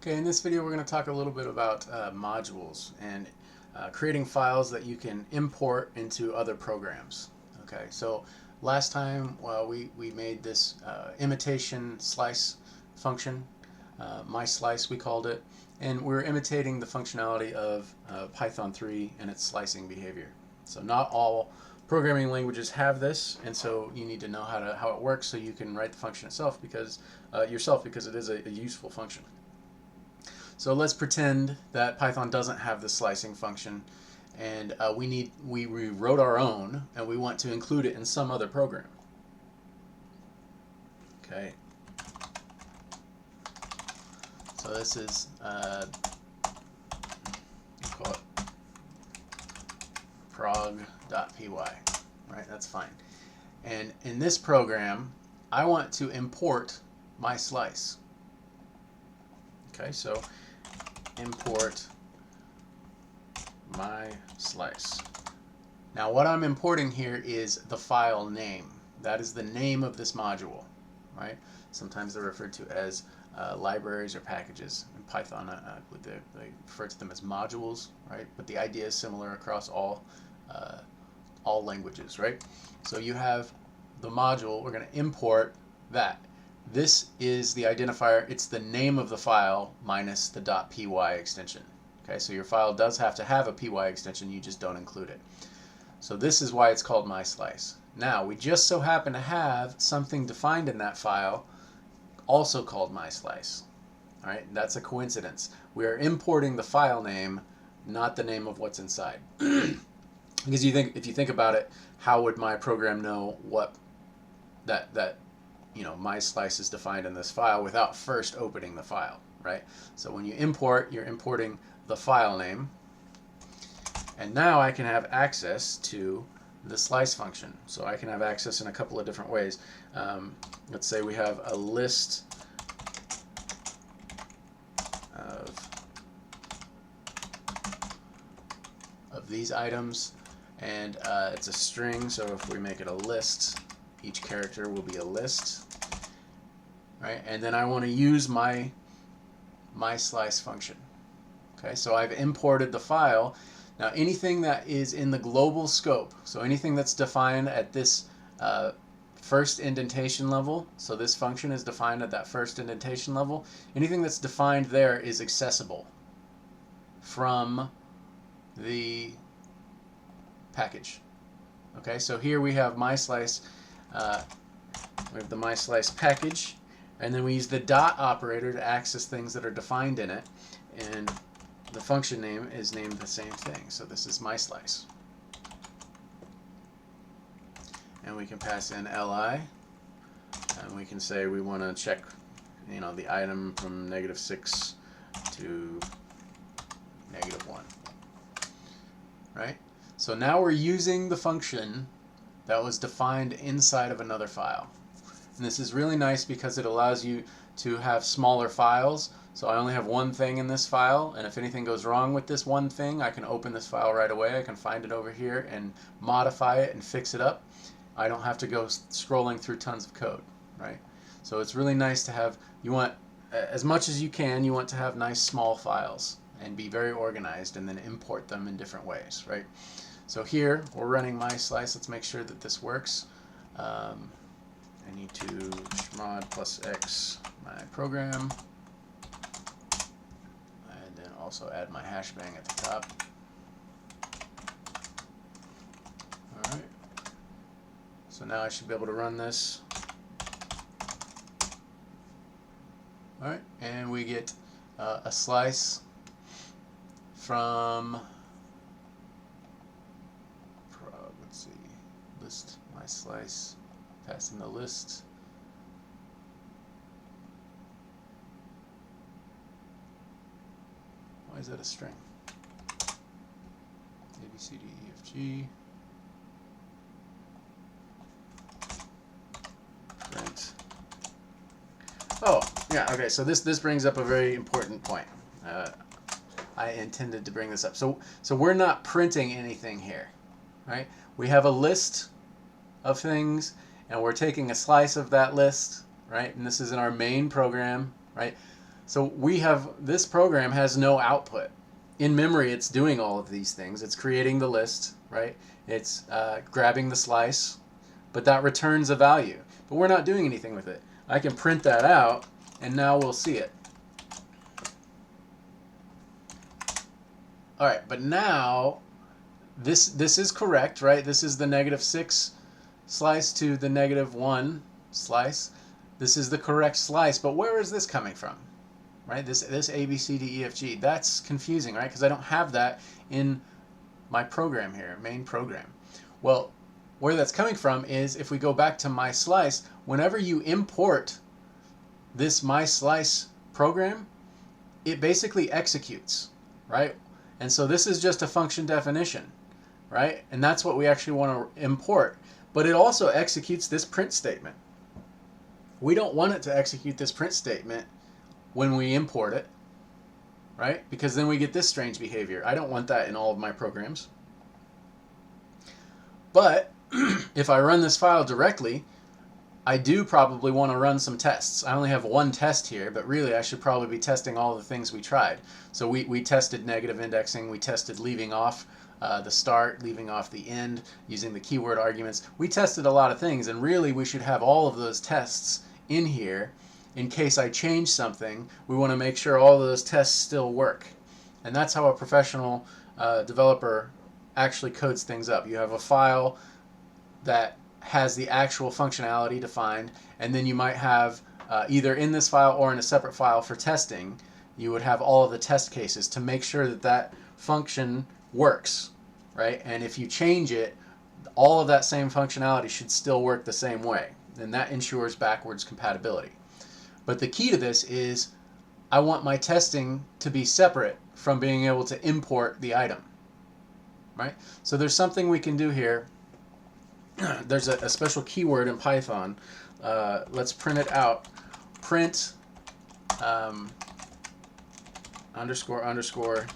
Okay, in this video we're going to talk a little bit about modules and creating files that you can import into other programs. Okay, so last time we made this imitation slice function, my slice we called it, and we're imitating the functionality of Python 3 and its slicing behavior. So not all programming languages have this, and so you need to know how it works so you can write the function itself because it is a useful function. So let's pretend that Python doesn't have the slicing function, and we wrote our own, and we want to include it in some other program. Okay. So this is call it prog.py, right? That's fine. And in this program, I want to import my slice. Okay, so import my slice. Now what I'm importing here is the file name. That is the name of this module, right? Sometimes they're referred to as libraries or packages. In Python, I believe they refer to them as modules, right? But the idea is similar across all languages, right? So you have the module. We're going to import that. This is the identifier. It's the name of the file minus the .py extension. Okay, so your file does have to have a py extension, you just don't include it. So this is why it's called my slice. Now, we just so happen to have something defined in that file also called my slice. All right, that's a coincidence. We are importing the file name, not the name of what's inside. Because if you think about it, how would my program know what that my slice is defined in this file without first opening the file, right? So when you import, you're importing the file name, and now I can have access to the slice function. So I can have access in a couple of different ways. Let's say we have a list of these items, and it's a string, so if we make it a list, each character will be a list. Right, and then I want to use my slice function. Okay, so I've imported the file. Now anything that is in the global scope, so anything that's defined at this first indentation level, so this function is defined at that first indentation level, anything that's defined there is accessible from the package. Okay, so here we have my slice, we have the my slice package, and then we use the dot operator to access things that are defined in it, and the function name is named the same thing. So this is my slice, and we can pass in li, and we can say we want to check, the item from -6 to -1. Right? So now we're using the function that was defined inside of another file. And this is really nice because it allows you to have smaller files. So I only have one thing in this file, and if anything goes wrong with this one thing, I can open this file right away. I can find it over here and modify it and fix it up. I don't have to go scrolling through tons of code, right? So it's really nice to have, you want, as much as you can, you want to have nice small files and be very organized and then import them in different ways, right? So here, we're running my slice. Let's make sure that this works. I need to chmod +x my program, and then also add my hashbang at the top. Alright, so now I should be able to run this. Alright, and we get a slice from let's see, list my slice, pass in the list. Why is that a string? A, B, C, D, E, F, G. Print. Oh, yeah, okay, so this brings up a very important point. I intended to bring this up. So we're not printing anything here, right? We have a list of things, and we're taking a slice of that list, right? And this is in our main program, right? So we have, this program has no output. In memory, it's doing all of these things. It's creating the list, right? It's grabbing the slice, but that returns a value. But we're not doing anything with it. I can print that out, and now we'll see it. All right, but now this is correct, right? This is the -6 slice to the -1 slice. This is the correct slice, but where is this coming from? Right? This A, B, C, D, E, F, G. That's confusing, right? Because I don't have that in my program here, main program. Well, where that's coming from is if we go back to my slice, whenever you import this my slice program, it basically executes, right? And so this is just a function definition, right? And that's what we actually want to import. But it also executes this print statement. We don't want it to execute this print statement when we import it, right? Because then we get this strange behavior. I don't want that in all of my programs. But if I run this file directly, I do probably want to run some tests. I only have one test here, but really I should probably be testing all the things we tried. So we tested negative indexing, we tested leaving off the start, leaving off the end, using the keyword arguments. We tested a lot of things, and really we should have all of those tests in here. In case I change something, we want to make sure all of those tests still work. And that's how a professional developer actually codes things up. You have a file that has the actual functionality defined, and then you might have either in this file or in a separate file for testing, you would have all of the test cases to make sure that that function works, right? And if you change it, all of that same functionality should still work the same way, and that ensures backwards compatibility. But the key to this is I want my testing to be separate from being able to import the item, right? So there's something we can do here. There's a special keyword in Python. Let's print it out. Print underscore underscore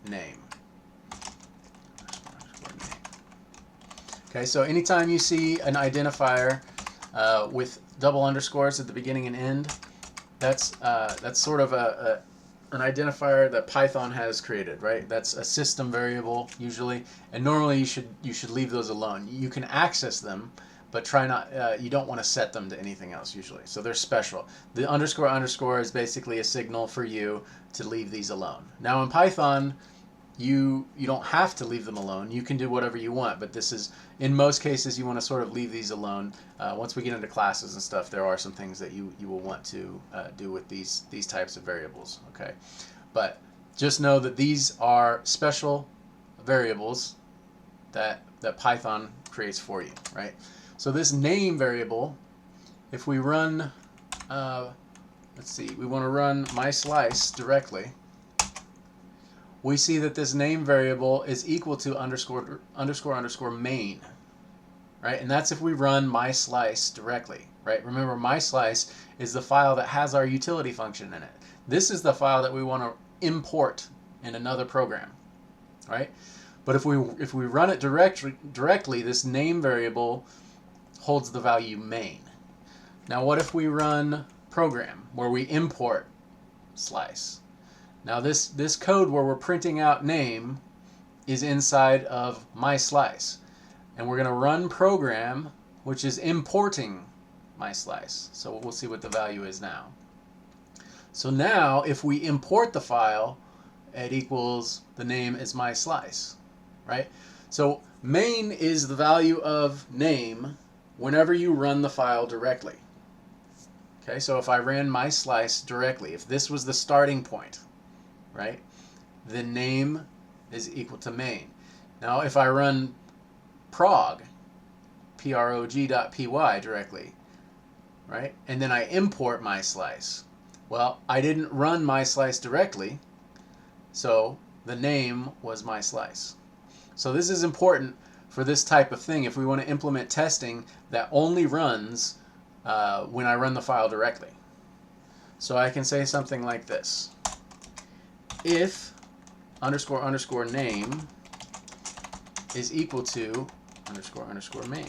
name. Okay, so anytime you see an identifier with double underscores at the beginning and end, that's sort of an identifier that Python has created, right? That's a system variable usually, and normally you should leave those alone. You can access them, but try not. You don't want to set them to anything else usually. So they're special. The underscore underscore is basically a signal for you to leave these alone. Now in Python, you don't have to leave them alone. You can do whatever you want, but this is, in most cases, you want to sort of leave these alone. Once we get into classes and stuff, there are some things that you will want to do with these types of variables. Okay, but just know that these are special variables that Python creates for you, right? So this name variable, if we run, let's see, we want to run my slice directly. We see that this name variable is equal to underscore underscore underscore main, right? And that's if we run my slice directly, right? Remember, my slice is the file that has our utility function in it. This is the file that we want to import in another program, right? But if we run it directly, this name variable holds the value main. Now, what if we run program where we import slice? Now this code where we're printing out name is inside of my slice. And we're going to run program, which is importing my slice. So we'll see what the value is now. So now if we import the file, it equals the name is my slice, right? So main is the value of name whenever you run the file directly. Okay, so if I ran my slice directly, if this was the starting point, right, the name is equal to main. Now if I run prog, prog.py directly, right, and then I import my slice, well, I didn't run my slice directly, so the name was my slice. So this is important for this type of thing if we want to implement testing that only runs when I run the file directly. So I can say something like this. If underscore underscore name is equal to underscore underscore main.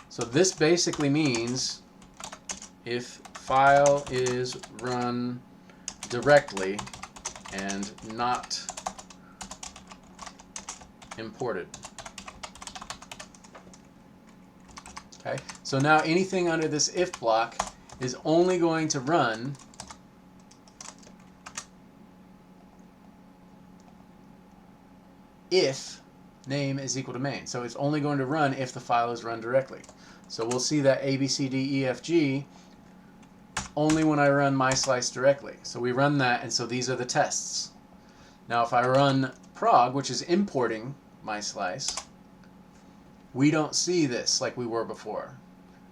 So this basically means if file is run directly and not imported. Okay, so now anything under this if block is only going to run if name is equal to main. So it's only going to run if the file is run directly. So we'll see that A, B, C, D, E, F, G only when I run my slice directly. So we run that, and so these are the tests. Now if I run prog, which is importing my slice, we don't see this like we were before.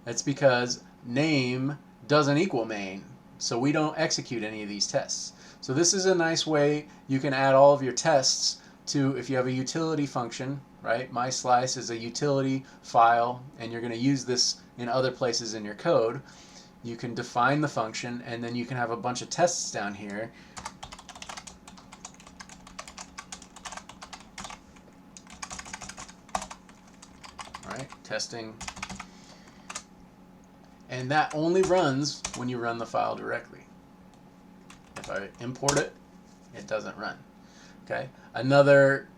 That's because name doesn't equal main, so we don't execute any of these tests. So this is a nice way you can add all of your tests to, if you have a utility function, right? My slice is a utility file, and you're going to use this in other places in your code. You can define the function, and then you can have a bunch of tests down here. Right? Testing. And that only runs when you run the file directly. If I import it, it doesn't run. Okay. Another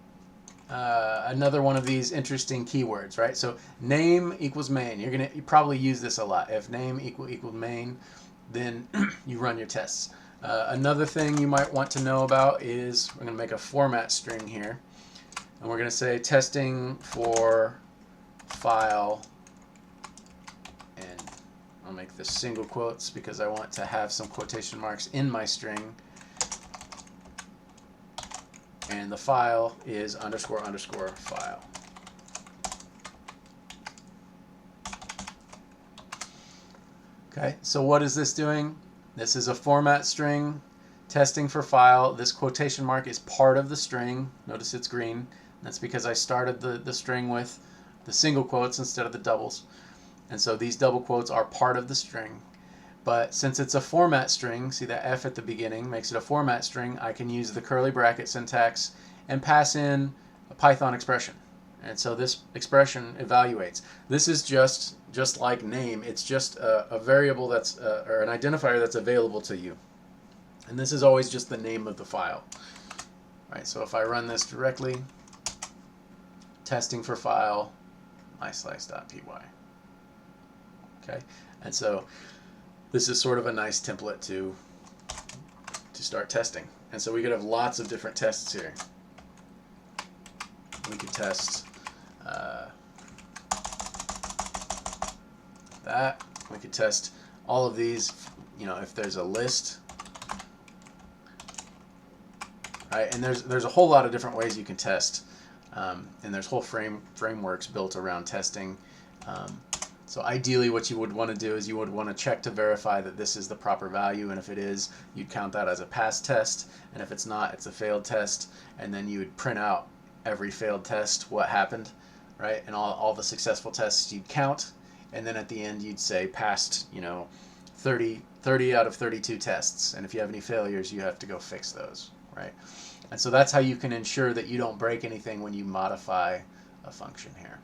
one of these interesting keywords, right? So name equals main. You probably use this a lot. If name equals main, then you run your tests. Another thing you might want to know about is we're going to make a format string here, and we're going to say testing for file, and I'll make this single quotes because I want to have some quotation marks in my string. And the file is underscore underscore file. Okay, so what is this doing? This is a format string, testing for file. This quotation mark is part of the string. Notice it's green. That's because I started the string with the single quotes instead of the doubles. And so these double quotes are part of the string. But since it's a format string, see that F at the beginning makes it a format string, I can use the curly bracket syntax and pass in a Python expression. And so this expression evaluates. This is just like name. It's just a variable that's, or an identifier that's available to you. And this is always just the name of the file. Right, so if I run this directly, testing for file, myslice.py. Okay, and so this is sort of a nice template to start testing. And so we could have lots of different tests here. We could test that. We could test all of these, you know, if there's a list. Right? And there's a whole lot of different ways you can test. And there's whole frameworks built around testing. So ideally what you would want to do is you would want to check to verify that this is the proper value, and if it is, you'd count that as a passed test, and if it's not, it's a failed test, and then you would print out every failed test, what happened, right? And all the successful tests you'd count, and then at the end you'd say passed, you know, 30 out of 32 tests, and if you have any failures, you have to go fix those, right? And so that's how you can ensure that you don't break anything when you modify a function here.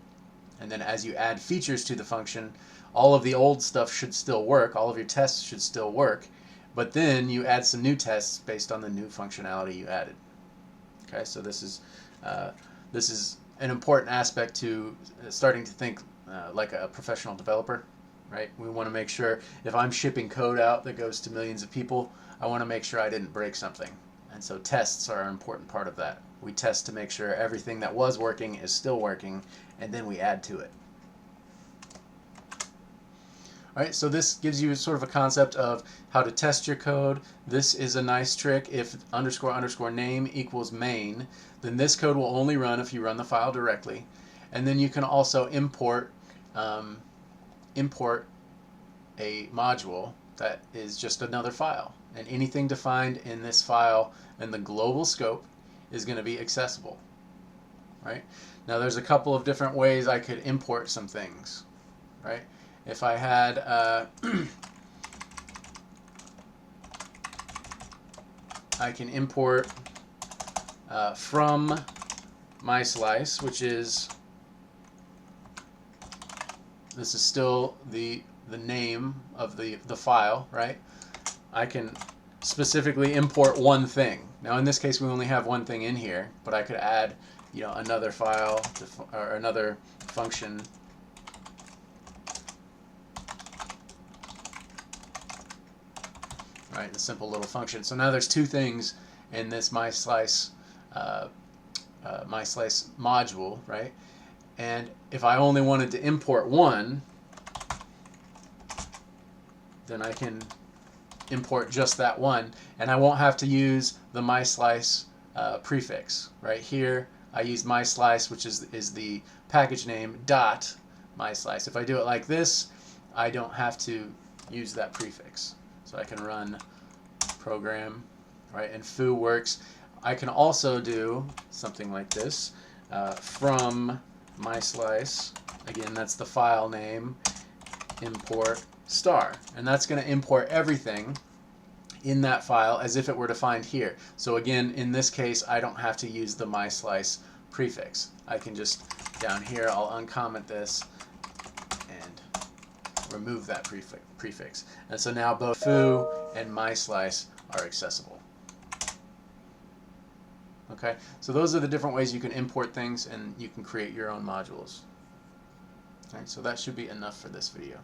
And then as you add features to the function, all of the old stuff should still work, all of your tests should still work, but then you add some new tests based on the new functionality you added. Okay, so this is an important aspect to starting to think like a professional developer, right? We want to make sure if I'm shipping code out that goes to millions of people, I want to make sure I didn't break something. And so tests are an important part of that. We test to make sure everything that was working is still working, and then we add to it. All right, so this gives you sort of a concept of how to test your code. This is a nice trick. If underscore underscore name equals main, then this code will only run if you run the file directly. And then you can also import a module that is just another file. And anything defined in this file in the global scope is going to be accessible. Right? Now there's a couple of different ways I could import some things. Right? If I had I can import from my slice, which is, this is still the the name of the file, right? I can specifically import one thing. Now in this case we only have one thing in here, but I could add, you know, another file to, or another function. Right, a simple little function. So now there's two things in this MySlice MySlice module, right? And if I only wanted to import one, then I can import just that one, and I won't have to use the MySlice prefix. Right here, I use MySlice, which is the package name, dot MySlice. If I do it like this, I don't have to use that prefix. So I can run program, right, and foo works. I can also do something like this, from MySlice, again that's the file name, import star, and that's going to import everything in that file as if it were defined here. So again, in this case, I don't have to use the MySlice prefix. I can just, down here, I'll uncomment this and remove that prefix. And so now both foo and MySlice are accessible. Okay, so those are the different ways you can import things, and you can create your own modules. All right, so that should be enough for this video.